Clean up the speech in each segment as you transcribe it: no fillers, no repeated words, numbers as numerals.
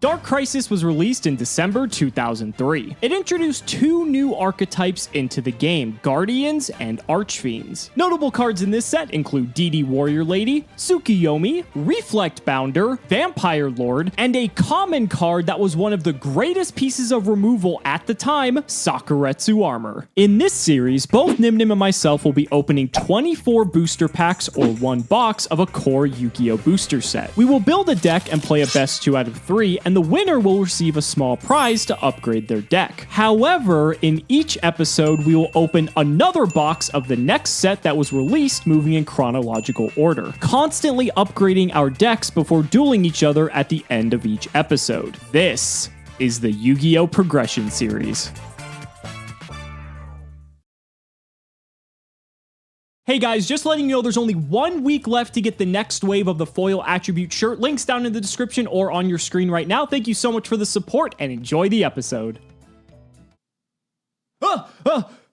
Dark Crisis was released in December 2003. It introduced two new archetypes into the game, Guardians and Archfiends. Notable cards in this set include DD Warrior Lady, Tsukiyomi, Reflect Bounder, Vampire Lord, and a common card that was one of the greatest pieces of removal at the time, Sakuretsu Armor. In this series, both Nyhmnim and myself will be opening 24 booster packs or one box of a core Yu-Gi-Oh! Booster set. We will build a deck and play a best 2 out of 3, and the winner will receive a small prize to upgrade their deck. However, in each episode, we will open another box of the next set that was released, moving in chronological order, constantly upgrading our decks before dueling each other at the end of each episode. This is the Yu-Gi-Oh! Progression series. Hey guys, just letting you know there's only 1 week left to get the next wave of the foil attribute shirt. Links down in the description or on your screen right now. Thank you so much for the support and enjoy the episode. Oh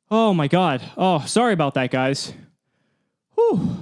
my god. Oh, sorry about that, guys. Whew.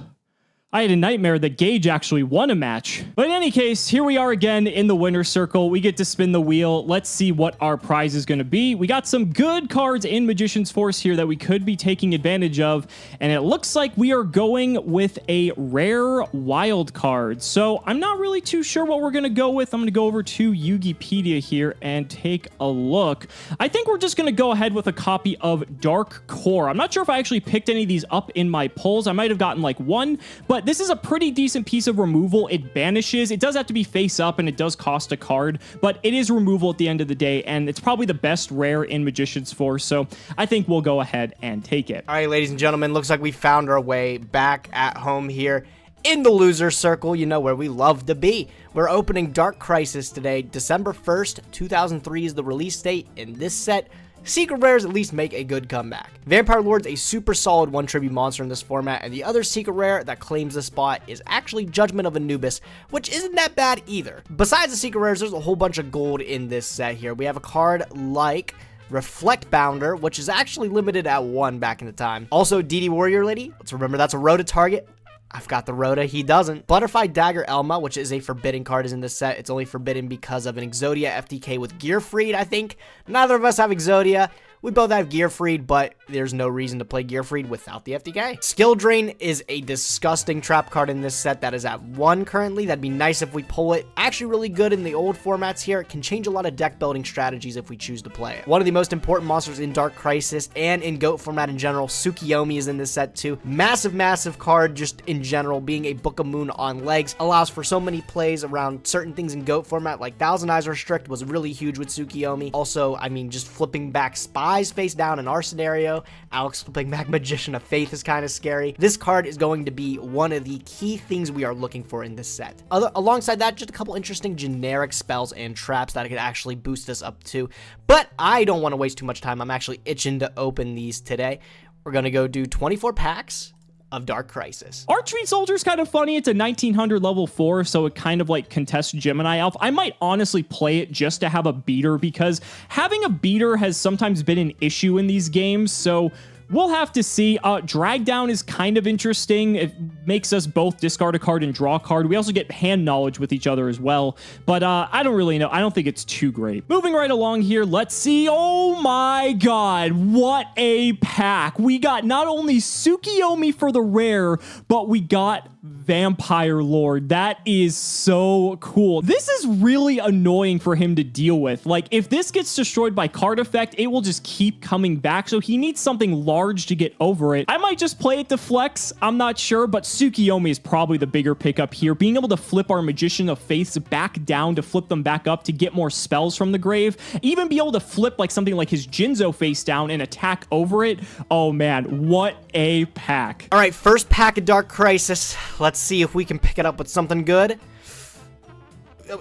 I had a nightmare that Gage actually won a match. But in any case, here we are again in the winner's circle. We get to spin the wheel. Let's see what our prize is going to be. We got some good cards in Magician's Force here that we could be taking advantage of. And it looks like we are going with a rare wild card. So I'm not really too sure what we're going to go with. I'm going to go over to Yugipedia here and take a look. I think we're just going to go ahead with a copy of Dark Core. I'm not sure if I actually picked any of these up in my polls. I might have gotten like one, but this is a pretty decent piece of removal. It banishes. It does have to be face up, and it does cost a card, but it is removal at the end of the day, and it's probably the best rare in Magician's Force, so I think we'll go ahead and take it. All right, ladies and gentlemen, looks like we found our way back at home here in the loser circle, you know, where we love to be. We're opening Dark Crisis today. December 1st, 2003 is the release date. In this set, secret rares at least make a good comeback. Vampire Lord's a super solid 1 tribute monster in this format, and the other secret rare that claims the spot is actually Judgment of Anubis, which isn't that bad either. Besides the secret rares, there's a whole bunch of gold in this set here. We have a card like Reflect Bounder, which is actually limited at 1 back in the time. Also, DD Warrior Lady. Let's remember that's a Rhoda target. I've got the Rhoda, he doesn't. Butterfly Dagger Elma, which is a forbidden card, is in this set. It's only forbidden because of an Exodia FTK with Gearfried, I think. Neither of us have Exodia. We both have Gearfried, but there's no reason to play Gearfried without the FTK. Skill Drain is a disgusting trap card in this set that is at 1 currently. That'd be nice if we pull it. Actually really good in the old formats here. It can change a lot of deck building strategies if we choose to play it. One of the most important monsters in Dark Crisis and in GOAT format in general, Tsukiyomi, is in this set too. Massive card just in general. Being a Book of Moon on legs allows for so many plays around certain things in GOAT format, like Thousand Eyes Restrict was really huge with Tsukiyomi. Also, I mean, just flipping back Spies face down in our scenario. Alex flipping back Magician of Faith is kind of scary. This card is going to be one of the key things we are looking for in this set. Alongside that, just a couple interesting generic spells and traps that could actually boost us up to. But I don't want to waste too much time. I'm actually itching to open these today. We're going to go do 24 packs of Dark Crisis. Archfiend Soldier's kind of funny. It's a 1900 level 4, so it kind of like contests Gemini Elf. I might honestly play it just to have a beater, because having a beater has sometimes been an issue in these games, so we'll have to see. Drag Down is kind of interesting. It makes us both discard a card and draw a card. We also get hand knowledge with each other as well. But I don't really know. I don't think it's too great. Moving right along here, let's see. Oh my god, what a pack. We got not only Tsukiyomi for the rare, but we got Vampire Lord. That is so cool. This is really annoying for him to deal with. Like, if this gets destroyed by card effect, it will just keep coming back. So he needs something large to get over it. I might just play it to flex. I'm not sure, but Tsukiyomi is probably the bigger pickup here. Being able to flip our Magician of Faiths back down to flip them back up to get more spells from the grave. Even be able to flip like something like his Jinzo face down and attack over it. Oh man, what a pack. All right, first pack of Dark Crisis. Let's see if we can pick it up with something good.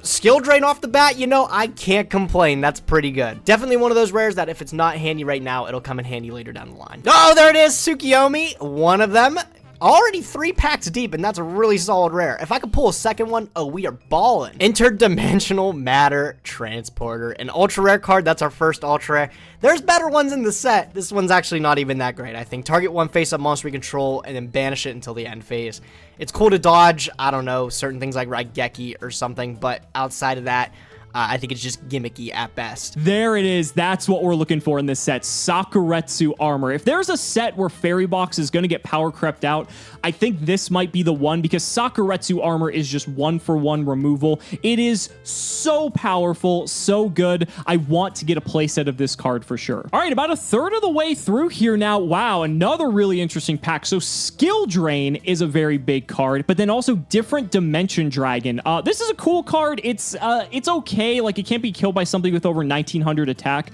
Skill Drain off the bat, you know, I can't complain. That's pretty good. Definitely one of those rares that if it's not handy right now, it'll come in handy later down the line. Oh, there it is, Tsukiyomi. One of them. Already 3 packs deep, and that's a really solid rare. If I could pull a second one, oh, we are balling. Interdimensional Matter Transporter, an ultra rare card. That's our first ultra rare. There's better ones in the set. This one's actually not even that great, I think. Target one face-up monster we control, and then banish it until the end phase. It's cool to dodge, I don't know, certain things like Raigeki or something, but outside of that, I think it's just gimmicky at best. There it is. That's what we're looking for in this set. Sakuretsu armor. If there's a set where Fairy Box is going to get power crept out, I think this might be the one because Sakuretsu armor is just 1-for-1 removal. It is so powerful, so good. I want to get a playset of this card for sure. All right, about a third of the way through here now. Wow, another really interesting pack. So Skill Drain is a very big card, but then also Different Dimension Dragon. This is a cool card. It's okay. Like, it can't be killed by something with over 1900 attack,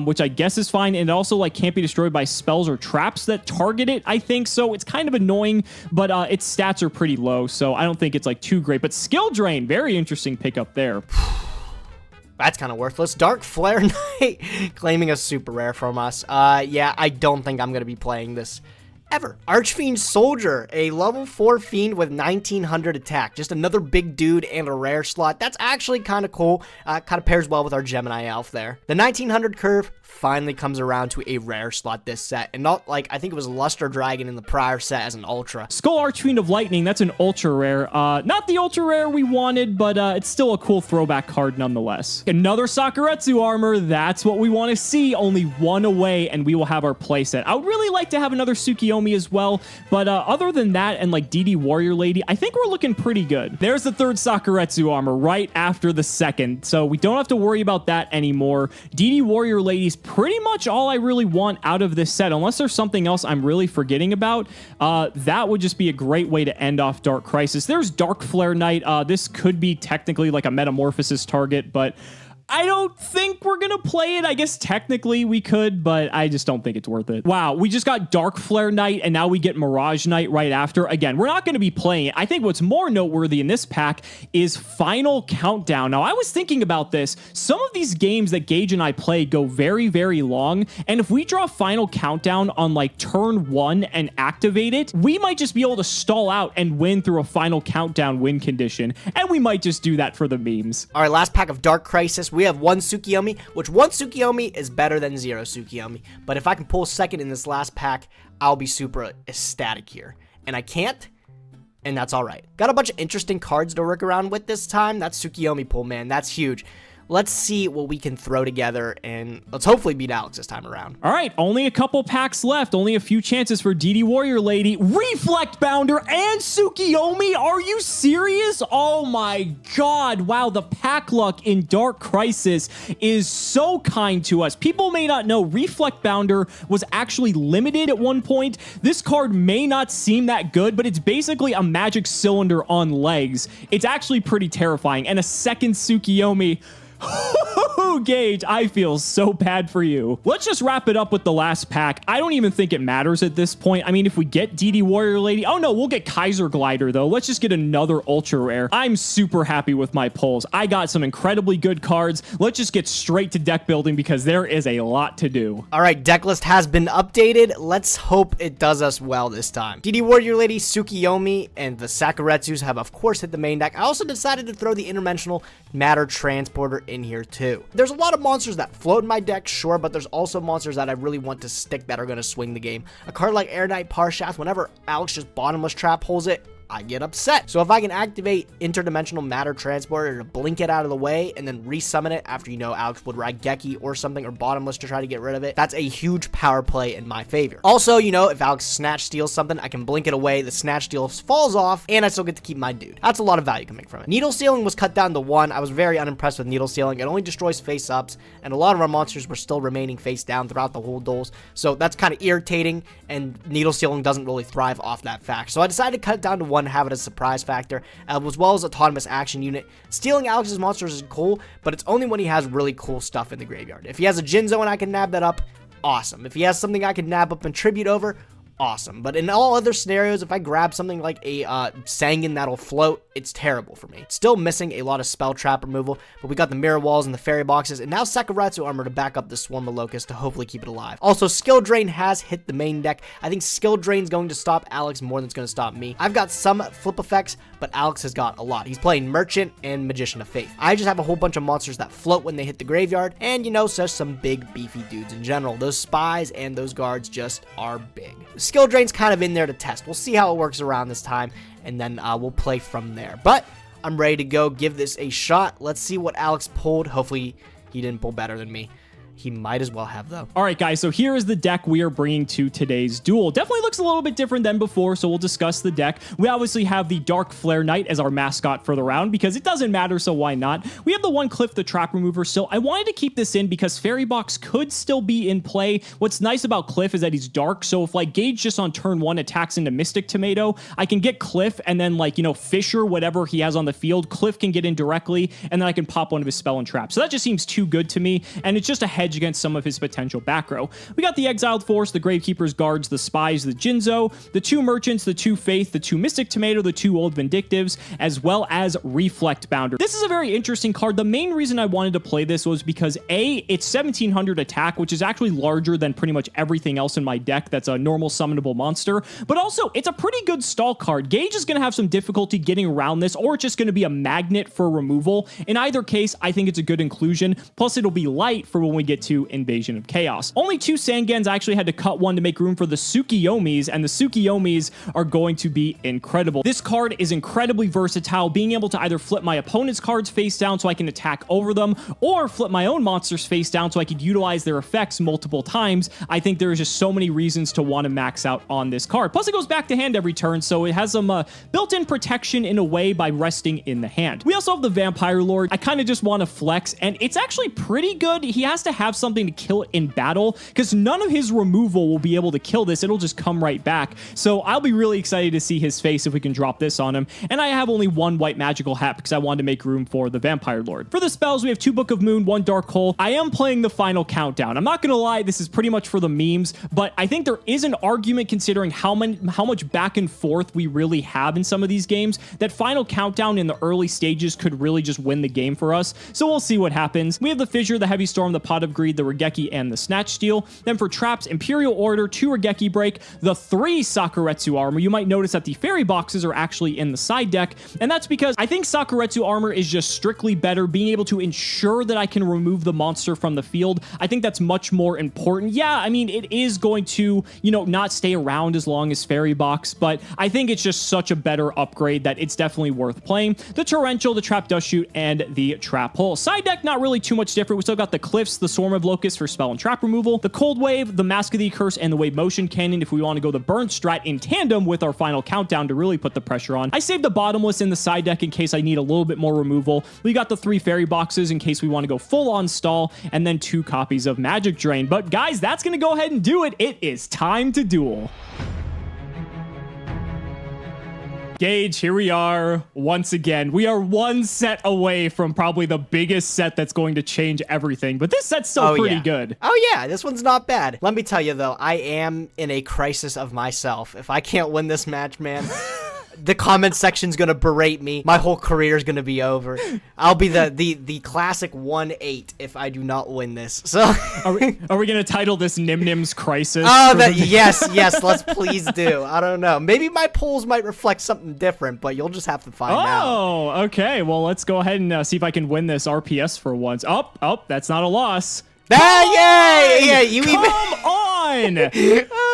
which I guess is fine. And it also, like, can't be destroyed by spells or traps that target it, I think. So it's kind of annoying, but its stats are pretty low, so I don't think it's, like, too great. But Skill Drain, very interesting pickup there. That's kind of worthless. Dark Flare Knight claiming a super rare from us. Yeah, I don't think I'm going to be playing this ever. Archfiend Soldier, a level 4 fiend with 1900 attack. Just another big dude and a rare slot. That's actually kind of cool. Kind of pairs well with our Gemini elf there. The 1900 curve finally comes around to a rare slot this set, and not like, I think it was Luster Dragon in the prior set as an ultra. Skull Archfiend of Lightning, that's an ultra rare. Not the ultra rare we wanted, but it's still a cool throwback card nonetheless. Another Sakuretsu armor, that's what we want to see. Only one away, and we will have our playset. I would really like to have another Tsukiyomi as well, but other than that and like DD Warrior Lady, I think we're looking pretty good. There's the third Sakuretsu armor right after the second, so we don't have to worry about that anymore. DD Warrior Lady's pretty much all I really want out of this set, unless there's something else I'm really forgetting about. That would just be a great way to end off Dark Crisis. There's Dark Flare Knight. This could be technically like a Metamorphosis target, but I don't think we're going to play it. I guess technically we could, but I just don't think it's worth it. Wow, we just got Dark Flare Knight, and now we get Mirage Knight right after. Again, we're not going to be playing it. I think what's more noteworthy in this pack is Final Countdown. Now, I was thinking about this. Some of these games that Gage and I play go very, very long, and if we draw Final Countdown on like turn 1 and activate it, we might just be able to stall out and win through a Final Countdown win condition, and we might just do that for the memes. All right, last pack of Dark Crisis. We have one Tsukiyomi, which one Tsukiyomi is better than 0 Tsukiyomi. But if I can pull second in this last pack, I'll be super ecstatic here. And I can't, and that's all right. Got a bunch of interesting cards to work around with this time. That's Tsukiyomi pull, man. That's huge. Let's see what we can throw together, and let's hopefully beat Alex this time around. All right, only a couple packs left. Only a few chances for DD Warrior Lady, Reflect Bounder, and Tsukiyomi. Are you serious? Oh my god. Wow, the pack luck in Dark Crisis is so kind to us. People may not know Reflect Bounder was actually limited at one point. This card may not seem that good, but it's basically a magic cylinder on legs. It's actually pretty terrifying. And a second Tsukiyomi. Gage, I feel so bad for you. Let's just wrap it up with the last pack. I don't even think it matters at this point. I mean, if we get DD Warrior Lady, oh no, we'll get Kaiser Glider though. Let's just get another ultra rare. I'm super happy with my pulls. I got some incredibly good cards. Let's just get straight to deck building because there is a lot to do. All right, deck list has been updated. Let's hope it does us well this time. DD Warrior Lady, Tsukiyomi, and the Sakuretsus have of course hit the main deck. I also decided to throw the Interdimensional Matter Transporter in here too. There's a lot of monsters that float in my deck, sure, but there's also monsters that I really want to stick that are going to swing the game. A card like Air Knight Parshath, whenever Alex just bottomless trap holds it, I get upset. So if I can activate Interdimensional Matter Transporter to blink it out of the way and then resummon it after, you know, Alex would Raigeki or something, or Bottomless to try to get rid of it, that's a huge power play in my favor. Also, you know, if Alex Snatch steals something, I can blink it away, the Snatch steal falls off, and I still get to keep my dude. That's a lot of value coming from it. Needle Sealing was cut down to 1. I was very unimpressed with Needle Sealing. It only destroys face-ups, and a lot of our monsters were still remaining face down throughout the whole duels, so that's kind of irritating, and Needle Sealing doesn't really thrive off that fact. So I decided to cut it down to 1, have it as a surprise factor, as well as Autonomous Action Unit. Stealing Alex's monsters is cool, but it's only when he has really cool stuff in the graveyard. If he has a Jinzo and I can nab that up, awesome. If he has something I can nab up and tribute over, awesome. But in all other scenarios, if I grab something like a Sangan that'll float, it's terrible for me. Still missing a lot of spell trap removal, but we got the mirror walls and the fairy boxes, and now Sakuretsu armor to back up the swarm of locusts to hopefully keep it alive. Also, skill drain has hit the main deck. I think skill drain's going to stop Alex more than it's going to stop me. I've got some flip effects, but Alex has got a lot. He's playing Merchant and Magician of Faith. I just have a whole bunch of monsters that float when they hit the graveyard, and you know, just some big beefy dudes in general. Those spies and those guards just are big. Skill drain's kind of in there to test. We'll see how it works around this time, and then we'll play from there. But I'm ready to go give this a shot. Let's see what Alex pulled. Hopefully he didn't pull better than me. He might as well have, though. All right, guys, so here is the deck we are bringing to today's duel. Definitely looks a little bit different than before, so we'll discuss the deck. We obviously have the Dark Flare Knight as our mascot for the round because it doesn't matter, so why not? We have the one Cliff the Trap Remover still. I wanted to keep this in because Fairy Box could still be in play. What's nice about Cliff is that he's dark, so if like Gage just on turn 1 attacks into Mystic Tomato, I can get Cliff and then like, you know, Fisher, whatever he has on the field, Cliff can get in directly, and then I can pop one of his spell and trap. So that just seems too good to me, and it's just a hedge against some of his potential back row. We got the Exiled Force, the Gravekeeper's Guards, the Spies, the Jinzo, the 2 Merchants, the 2 Faith, the 2 Mystic Tomato, the 2 Old Vindictives, as well as Reflect Bounder. This is a very interesting card. The main reason I wanted to play this was because A, it's 1700 attack, which is actually larger than pretty much everything else in my deck that's a normal summonable monster, but also it's a pretty good stall card. Gage is going to have some difficulty getting around this, or it's just going to be a magnet for removal. In either case, I think it's a good inclusion, plus it'll be light for when we get to Invasion of Chaos. Only 2 Sangans. I actually had to cut one to make room for the Tsukiyomis, and the Tsukiyomis are going to be incredible. This card is incredibly versatile, being able to either flip my opponent's cards face down so I can attack over them, or flip my own monsters face down so I could utilize their effects multiple times. I think there's just so many reasons to want to max out on this card. Plus, it goes back to hand every turn, so it has some built-in protection in a way by resting in the hand. We also have the Vampire Lord. I kind of just want to flex, and it's actually pretty good. He has to have something to kill it in battle because none of his removal will be able to kill this. It'll just come right back. So I'll be really excited to see his face if we can drop this on him. And I have only 1 white magical hat because I wanted to make room for the Vampire Lord. For the spells, we have 2 Book of Moon, 1 Dark Hole. I am playing the Final Countdown. I'm not going to lie, this is pretty much for the memes, but I think there is an argument considering how much back and forth we really have in some of these games that Final Countdown in the early stages could really just win the game for us. So we'll see what happens. We have the Fissure, the Heavy Storm, the Pot of Greed, the Regeki, and the Snatch Steel. Then for traps, Imperial Order, 2 Regeki Break, the 3 Sakuretsu armor. You might notice that the fairy boxes are actually in the side deck, and that's because I think Sakuretsu armor is just strictly better, being able to ensure that I can remove the monster from the field. I think that's much more important. Yeah, I mean, it is going to, you know, not stay around as long as fairy box, but I think it's just such a better upgrade that it's definitely worth playing. The Torrential, the Trap Dust Shoot, and the Trap Hole. Side deck, not really too much different. We still got the Cliffs, the Swarm of Locusts for spell and trap removal, the Cold Wave, the Mask of the Curse, and the Wave Motion Cannon if we want to go the Burn strat in tandem with our Final Countdown to really put the pressure on. I saved the Bottomless in the side deck in case I need a little bit more removal. We got the 3 fairy boxes in case we want to go full on stall, and then 2 copies of Magic Drain. But guys, that's going to go ahead and do it. It is time to duel. Gage, here we are once again. We are 1 set away from probably the biggest set that's going to change everything, but this set's still pretty good. Oh yeah, this one's not bad. Let me tell you though, I am in a crisis of myself. If I can't win this match, man, the comment section's gonna berate me. My whole career's gonna be over. I'll be the classic 1-8 if I do not win this. So are we gonna title this Nyhmnim's Crisis? Oh, yes, let's please do. I don't know. Maybe my polls might reflect something different, but you'll just have to find out. Oh, okay. Well, let's go ahead and see if I can win this RPS for once. Oh, that's not a loss. Yeah, you Come on!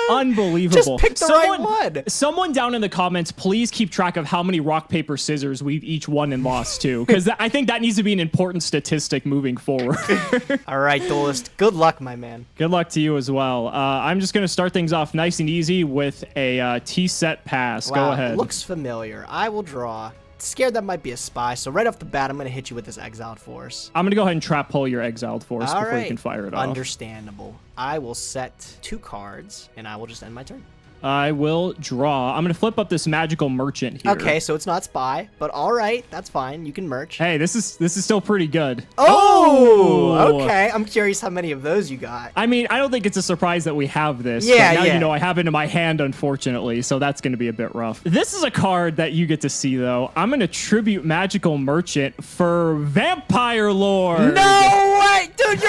Unbelievable. Just pick the right one. Someone down in the comments, please keep track of how many rock, paper, scissors we've each won and lost to, because I think that needs to be an important statistic moving forward. All right, Duelist. Good luck, my man. Good luck to you as well. I'm just going to start things off nice and easy with a T-set pass. Wow, go ahead. It looks familiar. I will draw. Scared that might be a spy, so right off the bat, I'm going to hit you with this Exiled Force. I'm going to go ahead and trap pull your Exiled Force before you can fire it off. Understandable. I will set 2 cards, and I will just end my turn. I will draw. I'm going to flip up this magical merchant here. Okay, so it's not spy, but all right, that's fine. You can merch. Hey, this is still pretty good. Oh, okay. I'm curious how many of those you got. I mean, I don't think it's a surprise that we have this. Yeah, but now yeah. you know I have it in my hand, unfortunately, so that's going to be a bit rough. This is a card that you get to see, though. I'm going to tribute magical merchant for Vampire Lord. No way, dude!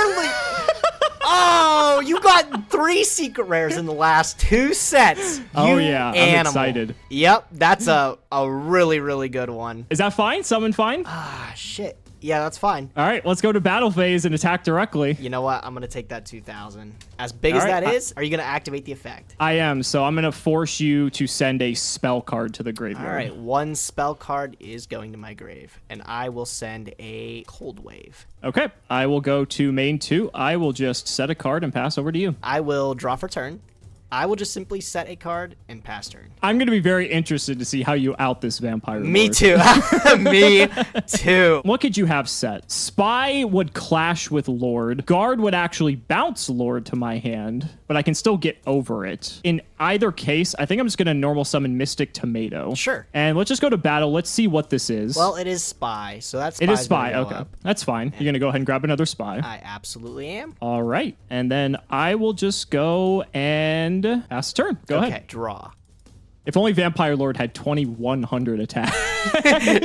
Oh, you got 3 secret rares in the last 2 sets. Oh, You yeah, I'm animal. excited. Yep, that's a really, really good one. Is that fine? Summon fine? Ah, shit. Yeah, that's fine. All right, let's go to battle phase and attack directly. You know what? I'm going to take that 2,000. As big All as right, that is, are you going to activate the effect? I am, so I'm going to force you to send a spell card to the graveyard. All right, 1 spell card is going to my grave, and I will send a Cold Wave. Okay, I will go to main 2. I will just set a card and pass over to you. I will draw for turn. I will just simply set a card and pass turn. I'm going to be very interested to see how you out this vampire. Me lord. too. Me too. What could you have set? Spy would clash with Lord. Guard would actually bounce Lord to my hand, but I can still get over it. In either case, I think I'm just going to normal summon Mystic Tomato. Sure. And let's just go to battle. Let's see what this is. Well, it is spy, so that's it is spy. Okay, that's fine. You're going to go ahead and grab another spy. I absolutely am. All right. And then I will just go and pass the turn. Go Okay, ahead. draw. If only Vampire Lord had 2,100 attack.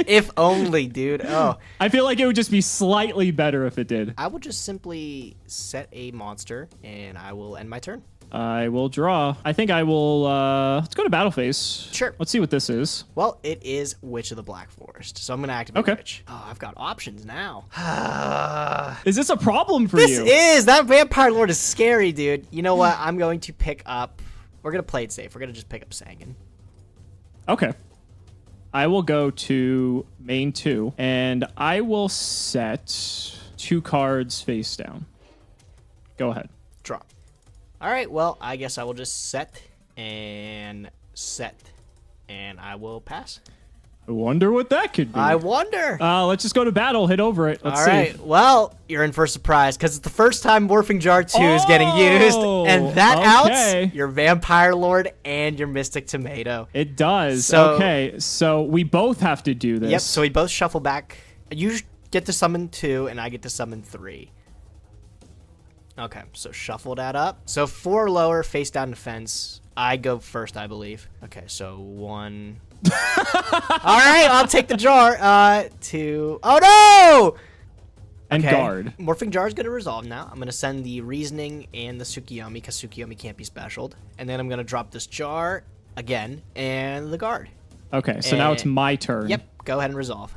If only, dude. Oh, I feel like it would just be slightly better if it did. I will just simply set a monster, and I will end my turn. I will draw. I think I will, let's go to battle phase. Sure. Let's see what this is. Well, it is Witch of the Black Forest, so I'm going to activate Okay. Witch. Oh, I've got options now. Is this a problem for This you? is. That Vampire Lord is scary, dude. You know what? I'm going to pick up. We're going to play it safe. We're going to just pick up Sangan. Okay. I will go to main 2, and I will set 2 cards face down. Go ahead. Draw. All right, well, I guess I will just set, and I will pass. I wonder what that could be. I wonder. Let's just go to battle. Hit over it. Let's All see. right, well, you're in for a surprise, because it's the first time Morphing Jar 2 is getting used, and that okay. outs your Vampire Lord and your Mystic Tomato. It does. So- okay, so we both have to do this. Yep, so we both shuffle back. You get to summon 2, and I get to summon 3. Okay, so shuffle that up. So 4 lower, face down defense. I go first, I believe. Okay, so 1. All right, I'll take the jar. 2. Oh no! And Okay, guard. Morphing Jar is going to resolve now. I'm going to send the Reasoning and the Tsukiyomi, because Tsukiyomi can't be specialed. And then I'm going to drop this jar again, and the guard. Okay, so now it's my turn. Yep, go ahead and resolve.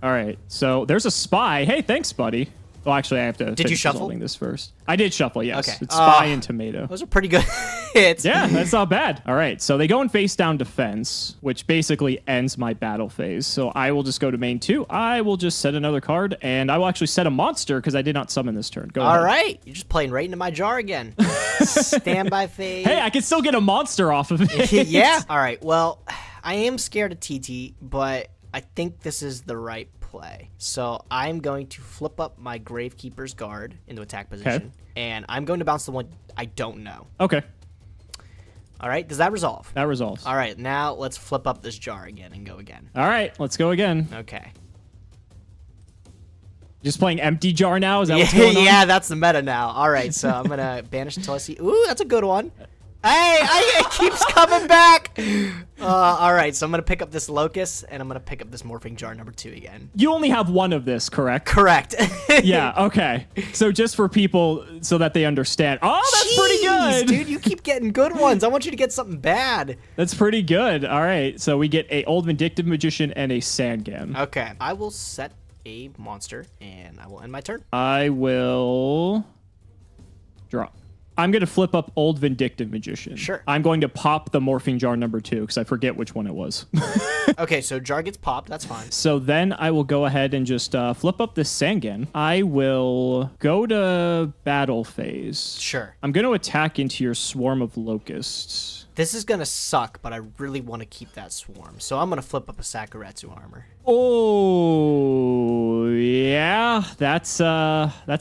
All right, so there's a spy. Hey, thanks, buddy. Well, actually, I have to finish shuffle? resolving this first. I did shuffle, yes. Okay. It's spy and tomato. Those are pretty good hits. Yeah, that's not bad. All right, so they go in face down defense, which basically ends my battle phase. So I will just go to main 2. I will just set another card, and I will actually set a monster because I did not summon this turn. Go ahead. All right, you're just playing right into my jar again. Standby phase. Hey, I can still get a monster off of it. Yeah. All right, well, I am scared of TT, but I think this is the right play. So I'm going to flip up my Gravekeeper's Guard into attack position, and I'm going to bounce the one I don't know. Okay, All right, does that resolve? that resolves. All right, now let's flip up this jar again and go again. All right, let's go again. Okay. Just playing empty jar now? Is that what's going on? Yeah, that's the meta now. All right, so I'm going to banish until I see... Ooh, that's a good one. Hey, it keeps coming back. All right, so I'm going to pick up this Locust, and I'm going to pick up this Morphing Jar number 2 again. You only have one of this, correct? Correct. Yeah, okay. So just for people so that they understand. Oh, that's pretty Jeez, good. dude, you keep getting good ones. I want you to get something bad. That's pretty good. All right, so we get a Old Vindictive Magician and a Sangan. Okay, I will set a monster, and I will end my turn. I will draw. I'm going to flip up Old Vindictive Magician. Sure. I'm going to pop the Morphing Jar number 2 because I forget which one it was. Okay, so jar gets popped. That's fine. So then I will go ahead and just flip up this Sangan. I will go to battle phase. Sure. I'm going to attack into your Swarm of Locusts. This is going to suck, but I really want to keep that swarm. So I'm going to flip up a Sakuretsu armor. Oh, yeah. Yeah, that's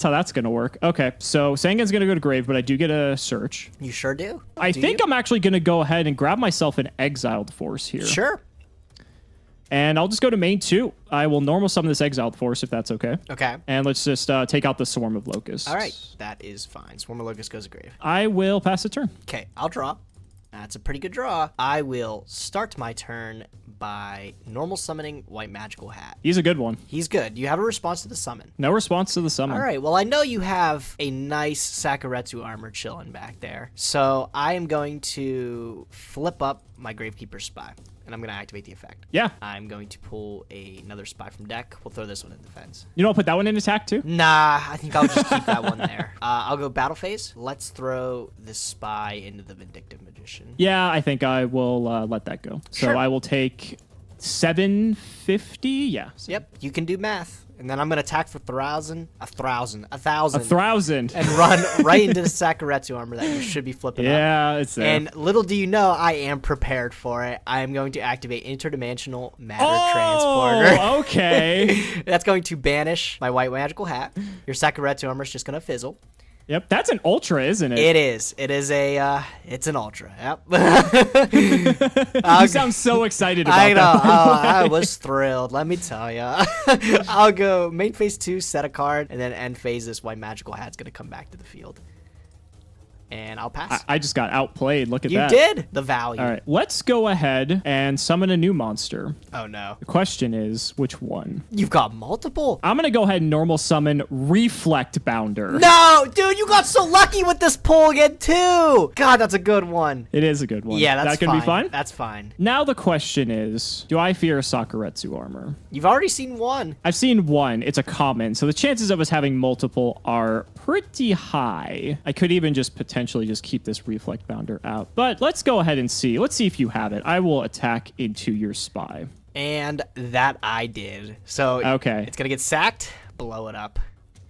how that's gonna work. Okay, so Sangan's gonna go to grave, but I do get a search. You sure do. I think I'm actually gonna go ahead and grab myself an exiled force here. Sure. And I'll just go to main 2. I will normal summon this exiled force if that's okay. Okay. And let's just take out the swarm of locusts. All right, that is fine. Swarm of Locust goes to grave. I will pass the turn. Okay, I'll draw. That's a pretty good draw. I will start my turn by normal summoning White Magical Hat. He's a good one. He's good. You have a response to the summon. No response to the summon. All right, well, I know you have a nice Sakuretsu armor chilling back there. So I am going to flip up my Gravekeeper Spy, and I'm going to activate the effect. Yeah. I'm going to pull another Spy from deck. We'll throw this one in defense. You don't put that one in attack too? Nah, I think I'll just keep that one there. I'll go battle phase. Let's throw this Spy into the Vindictive Magician. Yeah, I think I will let that go. So Sure. I will take 750. Yeah. Yep, you can do math. And then I'm going to attack for 1,000. 1,000. 1,000. And run right into the Sakuretsu armor that you should be flipping up. Yeah, it's there. And little do you know, I am prepared for it. I am going to activate Interdimensional Matter Transporter. Oh, okay. That's going to banish my White Magical Hat. Your Sakuretsu armor is just going to fizzle. Yep, that's an ultra, isn't it? It is. It is a, it's an ultra. Yep. You sound so excited about I know. that. I was thrilled. Let me tell you. I'll go main phase 2, set a card, and then end phase. This White Magical Hat's gonna come back to the field, and I'll pass. I just got outplayed. Look at You that. did the value. All right, let's go ahead and summon a new monster. Oh no. The question is, which one? You've got multiple. I'm gonna go ahead and normal summon Reflect Bounder. No, dude, you got so lucky with this pull again too. God, that's a good one. It is a good one. Yeah, that's that can be fine. That's fine. Now the question is, do I fear Sakuretsu armor? You've already seen one. I've seen one. It's a common, so the chances of us having multiple are pretty high. I could even just potentially just keep this Reflect Bounder out. But let's go ahead and see. Let's see if you have it. I will attack into your spy. And that I did. So Okay. it's gonna get sacked. Blow it up.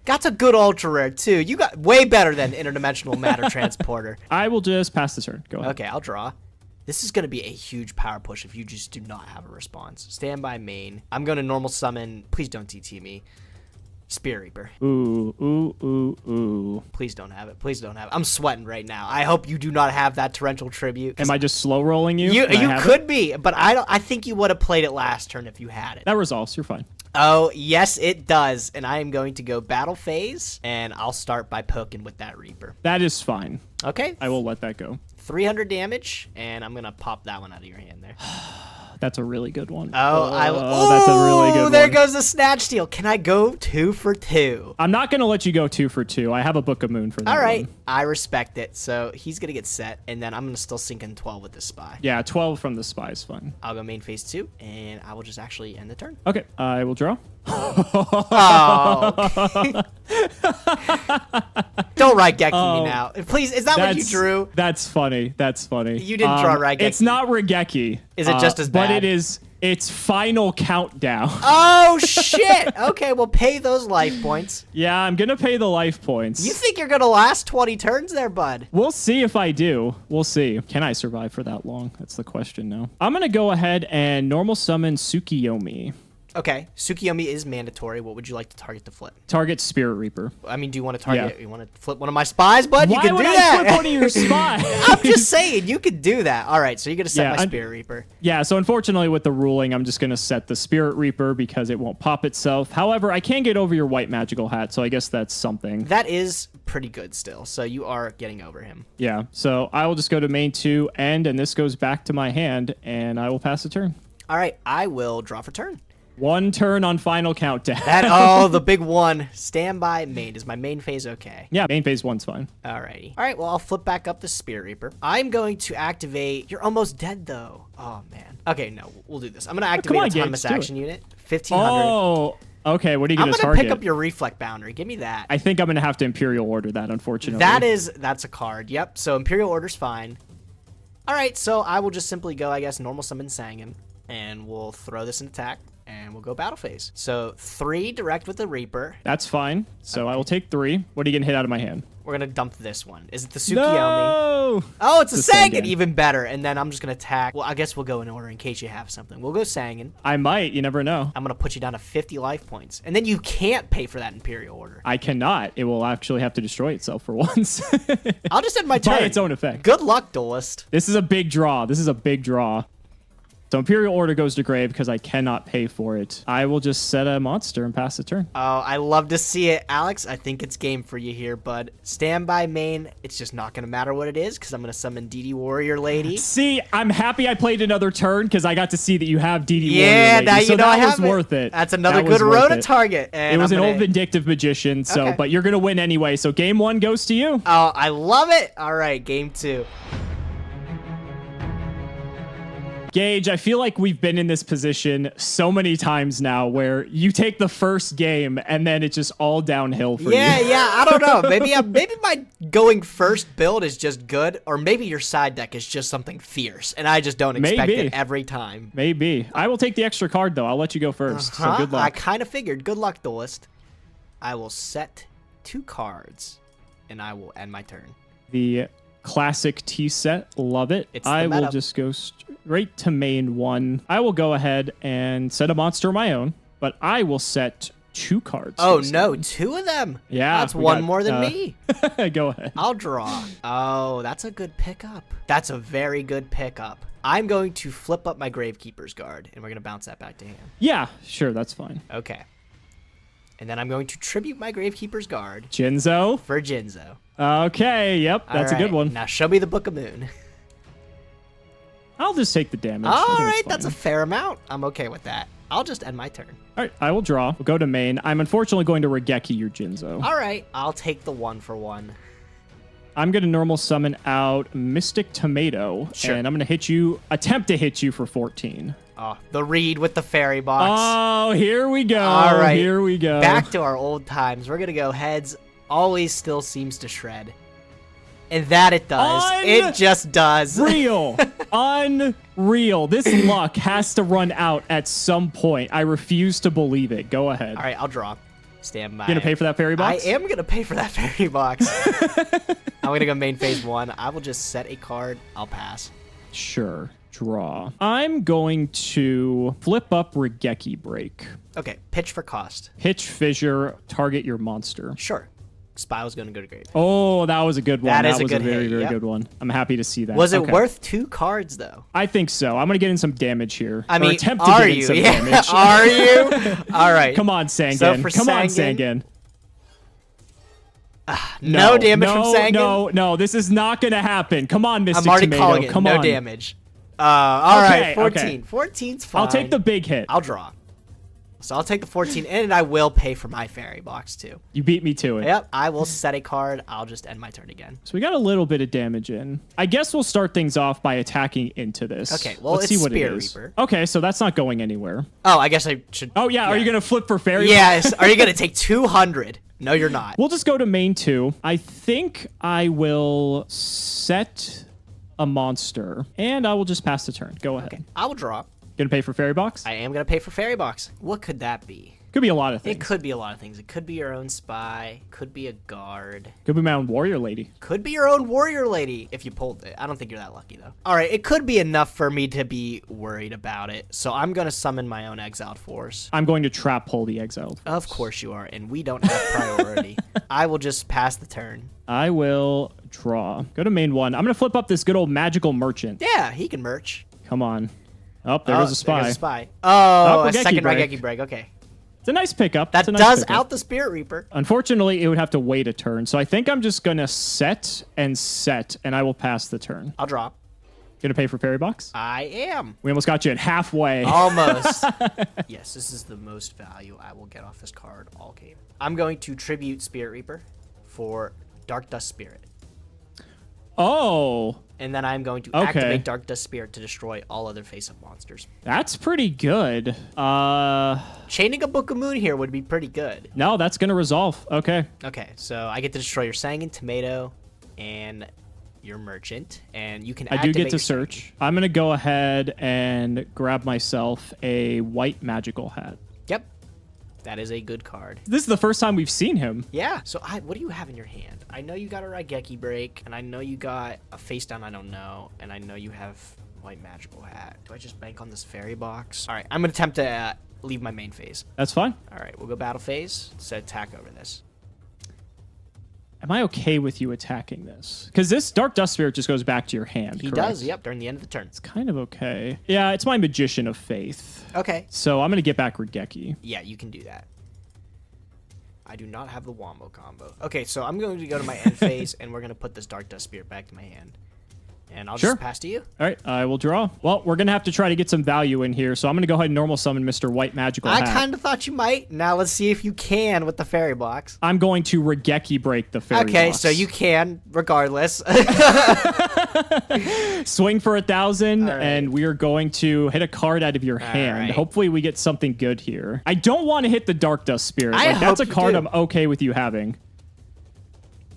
That's a good ultra rare too. You got way better than Interdimensional Matter Transporter. I will just pass the turn. Go ahead. Okay, I'll draw. This is going to be a huge power push if you just do not have a response. Stand by main. I'm going to normal summon. Please don't TT me. Spirit Reaper. Ooh, ooh, ooh, ooh. Please don't have it. Please don't have it. I'm sweating right now. I hope you do not have that torrential tribute. Am I just slow rolling you? You Can I have could it? be, but I think you would have played it last turn if you had it. That resolves. You're fine. Oh, yes, it does. And I am going to go battle phase, and I'll start by poking with that Reaper. That is fine. Okay. I will let that go. 300 damage, and I'm going to pop that one out of your hand there. That's a really good one. That's a really good one. There goes the snatch steal. Can I go 2 for 2? I'm not going to let you go 2 for 2. I have a Book of Moon for that All right. one. I respect it. So he's going to get set, and then I'm going to still sink in 12 with this spy. Yeah, 12 from the spy is fine. I'll go main phase 2, and I will just actually end the turn. Okay, I will draw. Oh. Don't Raigeki me now. Please, is that what you drew? That's funny. That's funny. You didn't draw Raigeki. It's not Raigeki. Is it just as bad? But it is. It's Final Countdown. Oh, shit. Okay, well, pay those life points. Yeah, I'm going to pay the life points. You think you're going to last 20 turns there, bud? We'll see if I do. We'll see. Can I survive for that long? That's the question now. I'm going to go ahead and normal summon Tsukiyomi. Okay, Tsukiyomi is mandatory. What would you like to target to flip? Target Spirit Reaper. I mean, do you want to target? You want to flip one of my spies, bud? Why You can would do I that. flip one of your spies? I'm just saying, you could do that. All right, so you're gonna set my Spirit Reaper. Yeah, so unfortunately with the ruling, I'm just going to set the Spirit Reaper because it won't pop itself. However, I can get over your White Magical Hat, so I guess that's something. That is pretty good still. So you are getting over him. Yeah, so I will just go to main 2, and this goes back to my hand, and I will pass the turn. All right, I will draw for turn. 1 turn on Final Countdown. The big one. Stand by main. Is my main phase okay? Yeah, main phase 1's fine. Alrighty. All right, well, I'll flip back up the Spirit Reaper. I'm going to activate... You're almost dead, though. Oh, man. Okay, no, we'll do this. I'm going to activate Autonomous Action Unit. 1,500. Oh, okay. What are you going to target? I'm going to pick up your Reflect Boundary. Give me that. I think I'm going to have to Imperial Order that, unfortunately. That's a card. Yep, so Imperial Order's fine. All right, so I will just simply go, I guess, normal summon Sangan, and we'll throw this in attack. And we'll go battle phase. So 3 direct with the Reaper. That's fine. So I will take 3. What are you going to hit out of my hand? We're going to dump this one. Is it the Tsukiyomi? No! Oh, it's a Sangen. Sangen. Even better. And then I'm just going to attack. Well, I guess we'll go in order in case you have something. We'll go Sangen. I might. You never know. I'm going to put you down to 50 life points. And then you can't pay for that Imperial Order. I cannot. It will actually have to destroy itself for once. I'll just end my turn. By its own effect. Good luck, Duelist. This is a big draw. This is a big draw. So Imperial Order goes to grave because I cannot pay for it. I will just set a monster and pass the turn. Oh, I love to see it. Alex, I think it's game for you here, bud. Stand by main. It's just not going to matter what it is because I'm going to summon DD Warrior Lady. See, I'm happy I played another turn because I got to see that you have DD Warrior Yeah, Lady. now So you know I that was have worth it. That's another That was good worth row to it. target. And It was I'm an gonna- old Vindictive Magician, so Okay. but you're going to win anyway. So game 1 goes to you. Oh, I love it. All right, game 2. Gage, I feel like we've been in this position so many times now where you take the first game and then it's just all downhill for Yeah, you. yeah. I don't know. Maybe my going first build is just good, or maybe your side deck is just something fierce, and I just don't expect Maybe. it every time. Maybe. I will take the extra card, though. I'll let you go first. So good I luck. kind of figured. Good luck, Duelist. I will set 2 cards, and I will end my turn. The classic T set. Love it. It's the I will meta. just go straight to main 1. I will go ahead and set a monster of my own, but I will set 2 cards. Oh, this no. time. 2 of them. Yeah. That's we one got, more than me. Go ahead. I'll draw. Oh, that's a good pickup. That's a very good pickup. I'm going to flip up my Gravekeeper's Guard, and we're going to bounce that back to hand. Yeah, sure. That's fine. Okay. And then I'm going to tribute my Gravekeeper's Guard Jinzo. for Jinzo. Okay. Yep. That's a good one. Now show me the Book of Moon. I'll just take the damage. I All think right, it's that's a fine. fair amount. I'm okay with that. I'll just end my turn. All right, I will draw. We'll go to main. I'm unfortunately going to Regeki your Jinzo. All right, I'll take the 1-for-1. I'm going to normal summon out Mystic Tomato. Sure. And I'm going to hit you, attempt to hit you for 14. Oh, the read with the fairy box. Oh, here we go. All right, Here we go. Back to our old times. We're going to go heads. Always still seems to shred. And that it does. It just does. Unreal. Unreal. This luck has to run out at some point. I refuse to believe it. Go ahead. All right, I'll draw. Stand by. You going to pay for that fairy box? I am going to pay for that fairy box. I'm going to go main phase 1. I will just set a card. I'll pass. Sure. Draw. I'm going to flip up Regeki Break. Okay, pitch for cost. Pitch Fissure, target your monster. Sure. Spyle's going to go to grave. Oh, that was a good one. That is a was good a very, hit, very yep. good one. I'm happy to see that. Was it Okay. worth 2 cards, though? I think so. I'm going to get in some damage here. I Or mean, attempt to are get in you? some Yeah, damage. are you? All right. Come on, Sangen. So for Come on, Sangen- Sangen. No damage from Sangen? No. This is not going to happen. Come on, Mystic I'm already Tomato. calling it. Come no on. damage. All Okay, right, 14. okay. 14's fine. I'll take the big hit. I'll draw. So I'll take the 14, and I will pay for my fairy box, too. You beat me to it. Yep, I will set a card. I'll just end my turn again. So we got a little bit of damage in. I guess we'll start things off by attacking into this. Okay, well, Let's it's see what Spear it is. Reaper. Okay, so that's not going anywhere. Oh, I guess I should... Oh, yeah. Are you going to flip for fairy? Yes. Are you going to take 200? No, you're not. We'll just go to main 2. I think I will set a monster, and I will just pass the turn. Go ahead. Okay, I will draw. Gonna pay for fairy box? I am going to pay for fairy box. What could that be? Could be a lot of things. It could be a lot of things. It could be your own spy. Could be a guard. Could be my own warrior lady. Could be your own warrior lady if you pulled it. I don't think you're that lucky, though. All right, it could be enough for me to be worried about it. So I'm going to summon my own exiled force. I'm going to trap pull the exiled. Of course you are, and we don't have priority. I will just pass the turn. I will draw. Go to main 1. I'm gonna flip up this good old magical merchant. Yeah, he can merch. Come on. Oh, there goes a spy. There's a spy. Oh, a Regeki second break. Regeki break. Okay. It's a nice pickup. That It's a nice does pickup. out the Spirit Reaper. Unfortunately, it would have to wait a turn. So I think I'm just gonna set, and I will pass the turn. I'll drop. Gonna pay for fairy box? I am. We almost got you at halfway. Almost. Yes, this is the most value I will get off this card all game. I'm going to tribute Spirit Reaper for Dark Dust Spirit. Oh, And then I'm going to Okay. activate Dark Dust Spirit to destroy all other face-up monsters. that's pretty good. Chaining a Book of Moon here would be pretty good. No, that's gonna resolve. Okay. Okay, so I get to destroy your Sangen, Tomato, and your Merchant. And you can I activate do get to your search. I'm gonna go ahead and grab myself a white magical hat. Yep. That is a good card. This is the first time we've seen him. Yeah. So what do you have in your hand? I know you got a Raigeki break, and I know you got a face down I don't know, and I know you have white magical hat. Do I just bank on this fairy box? All right, I'm gonna attempt to leave my main phase. That's fine. All right, we'll go battle phase. So attack over this. Am I okay with you attacking this? Because this Dark Dust Spirit just goes back to your hand, He correct? does, yep, during the end of the turn. It's kind of okay. Yeah, it's my Magician of Faith. Okay. So I'm going to get back Raigeki. Yeah, you can do that. I do not have the Wombo combo. Okay, so I'm going to go to my end phase, and we're going to put this Dark Dust Spirit back to my hand. And I'll just pass to you. All right, I will draw. Well, we're going to have to try to get some value in here, so I'm going to go ahead and normal summon Mr. White Magical Hat. I kind of thought you might. Now let's see if you can with the fairy box. I'm going to Raigeki break the fairy Okay, box. so you can, regardless. Swing for 1,000, right. and we are going to hit a card out of your hand. right. Hopefully we get something good here. I don't want to hit the Dark Dust Spirit. I That's a hope you card do. I'm okay with you having.